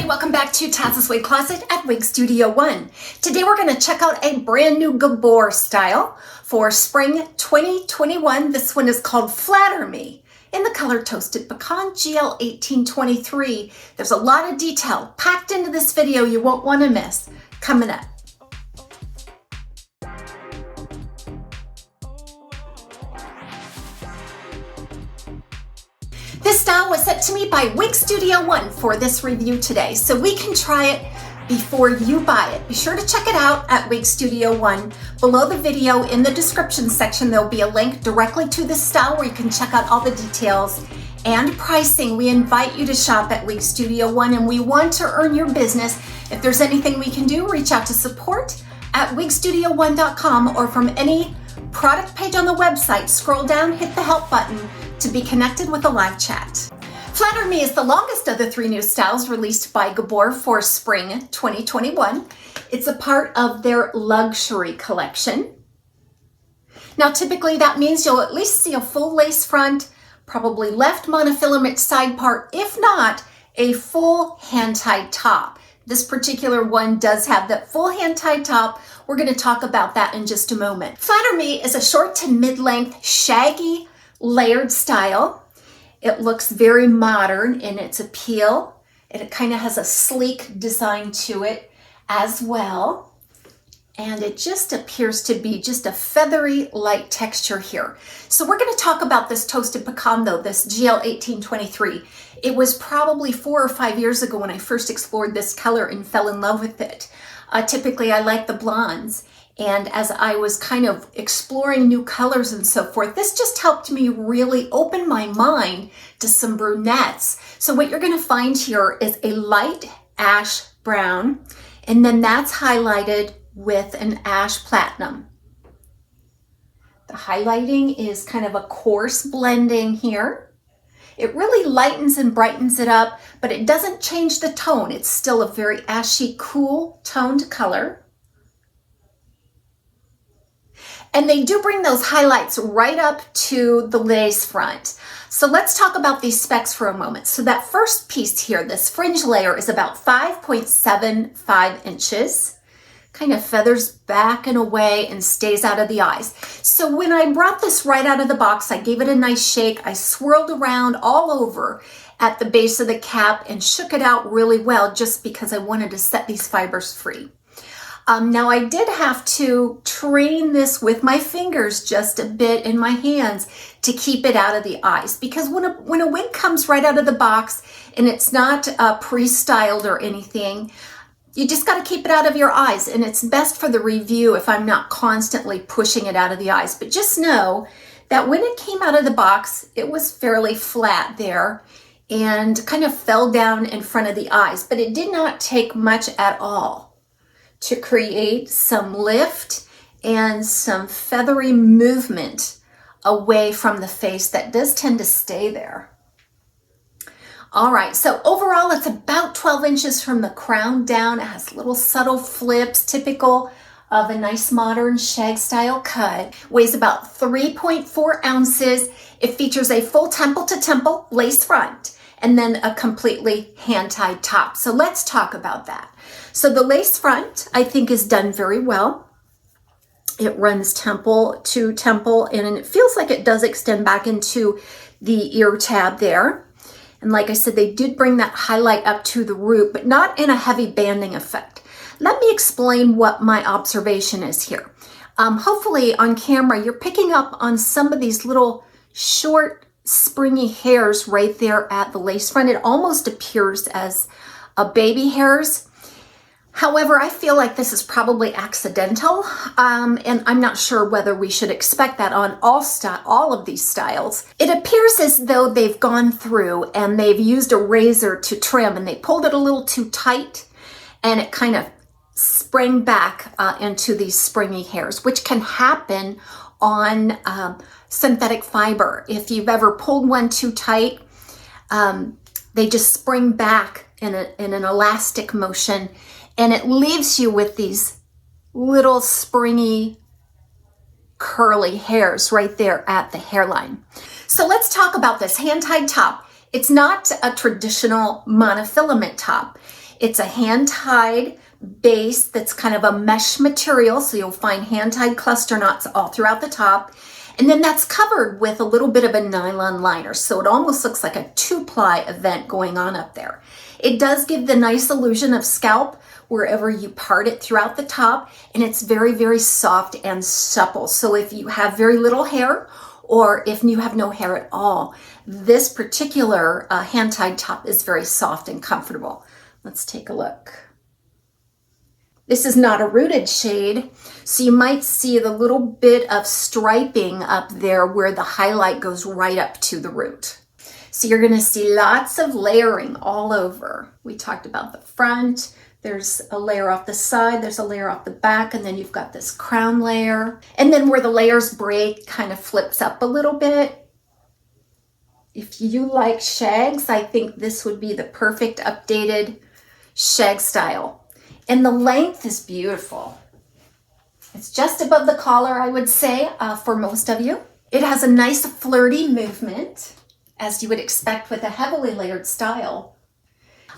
everybody, welcome back to TAZS Wig Closet at Wig Studio One. Today we're going to check out a brand new Gabor style for spring 2021. This one is called Flatter Me in the color Toasted Pecan GL 1823. There's a lot of detail packed into this video you won't want to miss. Coming up. This style was sent to me by Wig Studio One for this review today, so we can try it before you buy it. Be sure to check it out at Wig Studio One. Below the video in the description section, there'll be a link directly to this style where you can check out all the details and pricing. We invite you to shop at Wig Studio One, and we want to earn your business. If there's anything we can do, reach out to support at wigstudio1.com or from any product page on the website. Scroll down, hit the help button to be connected with a live chat. Flatter Me is the longest of the three new styles released by Gabor for spring 2021. It's a part of their luxury collection. Now, typically that means you'll at least see a full lace front, probably left monofilament side part, if not a full hand-tied top. This particular one does have that full hand-tied top. We're going to talk about that in just a moment. Flatter Me is a short to mid-length, shaggy, layered style. It looks very modern in its appeal, and it kind of has a sleek design to it as well. And it just appears to be just a feathery light texture here. So we're going to talk about this Toasted Pecan though, this GL 1823. It was probably 4 or 5 years ago when I first explored this color and fell in love with it. Typically I like the blondes. And as I was kind of exploring new colors and so forth, this just helped me really open my mind to some brunettes. So what you're going to find here is a light ash brown, and then that's highlighted with an ash platinum. The highlighting is kind of a coarse blending here. It really lightens and brightens it up, but it doesn't change the tone. It's still a very ashy, cool toned color. And they do bring those highlights right up to the lace front. So let's talk about these specs for a moment. So that first piece here, this fringe layer, is about 5.75 inches. Kind of feathers back and away and stays out of the eyes. So when I brought this right out of the box, I gave it a nice shake. I swirled around all over at the base of the cap and shook it out really well just because I wanted to set these fibers free. Now I did have to train this with my fingers just a bit in my hands to keep it out of the eyes, because when a wig comes right out of the box and it's not pre-styled or anything, you just got to keep it out of your eyes, and it's best for the review if I'm not constantly pushing it out of the eyes. But just know that when it came out of the box, it was fairly flat there and kind of fell down in front of the eyes, but it did not take much at all to create some lift and some feathery movement away from the face that does tend to stay there. All right, so overall it's about 12 inches from the crown down. It has little subtle flips, typical of a nice modern shag style cut. Weighs about 3.4 ounces. It features a full temple to temple lace front and then a completely hand-tied top. So let's talk about that. So the lace front, I think, is done very well. It runs temple to temple, and it feels like it does extend back into the ear tab there. And like I said, they did bring that highlight up to the root, but not in a heavy banding effect. Let me explain what my observation is here. Hopefully on camera, you're picking up on some of these little short, springy hairs right there at the lace front. It almost appears as a baby hairs. However, I feel like this is probably accidental, and I'm not sure whether we should expect that on all of these styles. It appears as though they've gone through and they've used a razor to trim, and they pulled it a little too tight, and it kind of sprang back into these springy hairs, which can happen on synthetic fiber. If you've ever pulled one too tight, they just spring back in an elastic motion, and it leaves you with these little springy, curly hairs right there at the hairline. So let's talk about this hand-tied top. It's not a traditional monofilament top. It's a hand-tied base that's kind of a mesh material, so you'll find hand-tied cluster knots all throughout the top. And then that's covered with a little bit of a nylon liner, so it almost looks like a two-ply event going on up there. It does give the nice illusion of scalp wherever you part it throughout the top, and it's very, very soft and supple. So if you have very little hair, or if you have no hair at all, this particular hand-tied top is very soft and comfortable. Let's take a look. This is not a rooted shade, so you might see the little bit of striping up there where the highlight goes right up to the root. So you're going to see lots of layering all over. We talked about the front. There's a layer off the side, there's a layer off the back, and then you've got this crown layer. And then where the layers break, kind of flips up a little bit. If you like shags, I think this would be the perfect updated shag style. And the length is beautiful. It's just above the collar, I would say, for most of you. It has a nice flirty movement, as you would expect with a heavily layered style.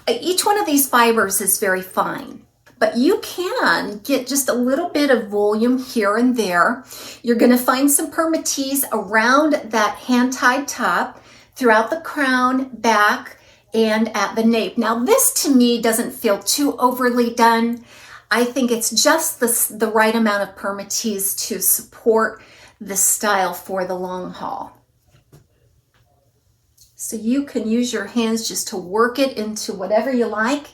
Each one of these fibers is very fine, but you can get just a little bit of volume here and there. You're going to find some permatease around that hand-tied top, throughout the crown, back, and at the nape. Now this to me doesn't feel too overly done. I think it's just the right amount of permatease to support the style for the long haul. So you can use your hands just to work it into whatever you like,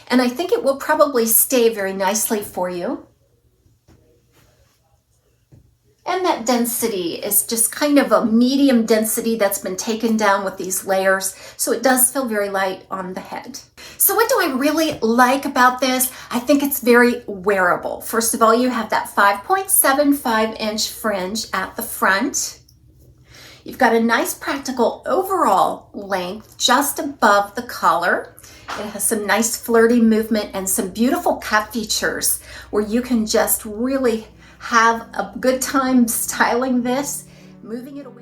and I think it will probably stay very nicely for you. And that density is just kind of a medium density that's been taken down with these layers, so it does feel very light on the head. So what do I really like about this? I think it's very wearable. First of all, you have that 5.75-inch fringe at the front. You've got a nice practical overall length just above the collar. It has some nice flirty movement and some beautiful cut features where you can just really have a good time styling this, moving it away.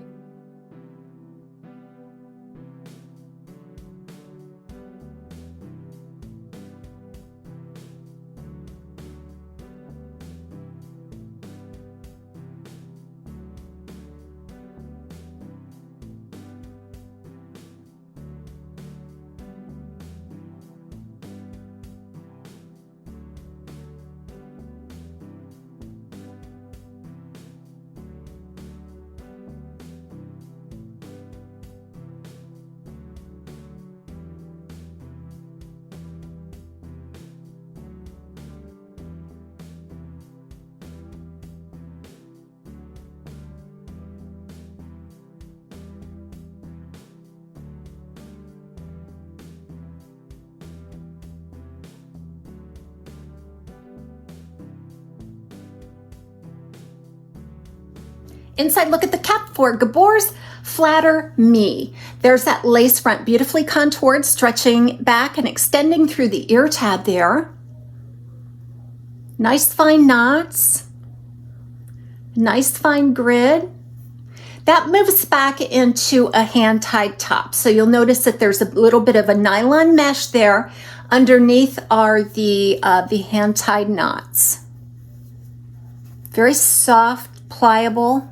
Inside, look at the cap for Gabor's Flatter Me. There's that lace front, beautifully contoured, stretching back and extending through the ear tab there. Nice fine knots. Nice fine grid. That moves back into a hand-tied top. So you'll notice that there's a little bit of a nylon mesh there. Underneath are the hand-tied knots. Very soft, pliable.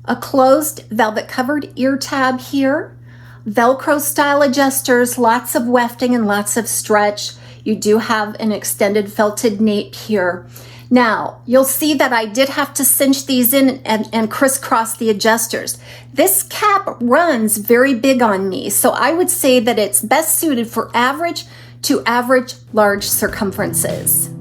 A closed velvet covered ear tab here. Velcro style adjusters, lots of wefting and lots of stretch. You do have an extended felted nape here. Now, you'll see that I did have to cinch these in and crisscross the adjusters. This cap runs very big on me, so I would say that it's best suited for average to average large circumferences.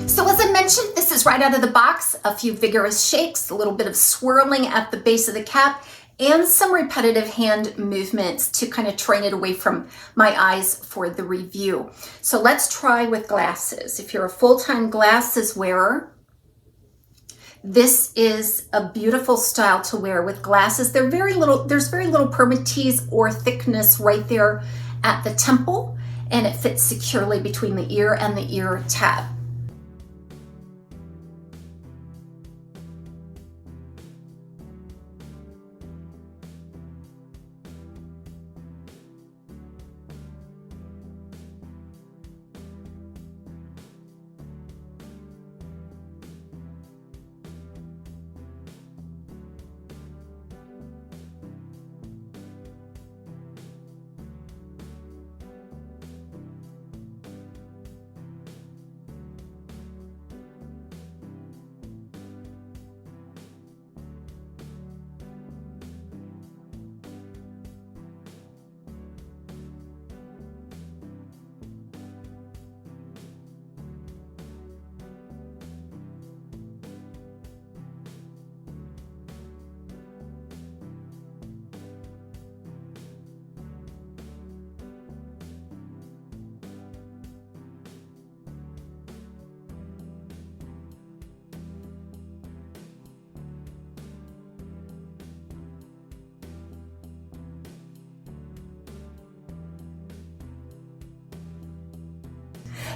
So as I mentioned, this is right out of the box. A few vigorous shakes, a little bit of swirling at the base of the cap, and some repetitive hand movements to kind of train it away from my eyes for the review. So let's try with glasses. If you're a full-time glasses wearer, this is a beautiful style to wear with glasses. There's very little permatease or thickness right there at the temple, and it fits securely between the ear and the ear tab.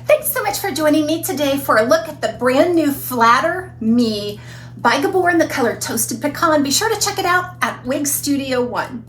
Thanks so much for joining me today for a look at the brand new Flatter Me by Gabor in the color Toasted Pecan. Be sure to check it out at Wig Studio One.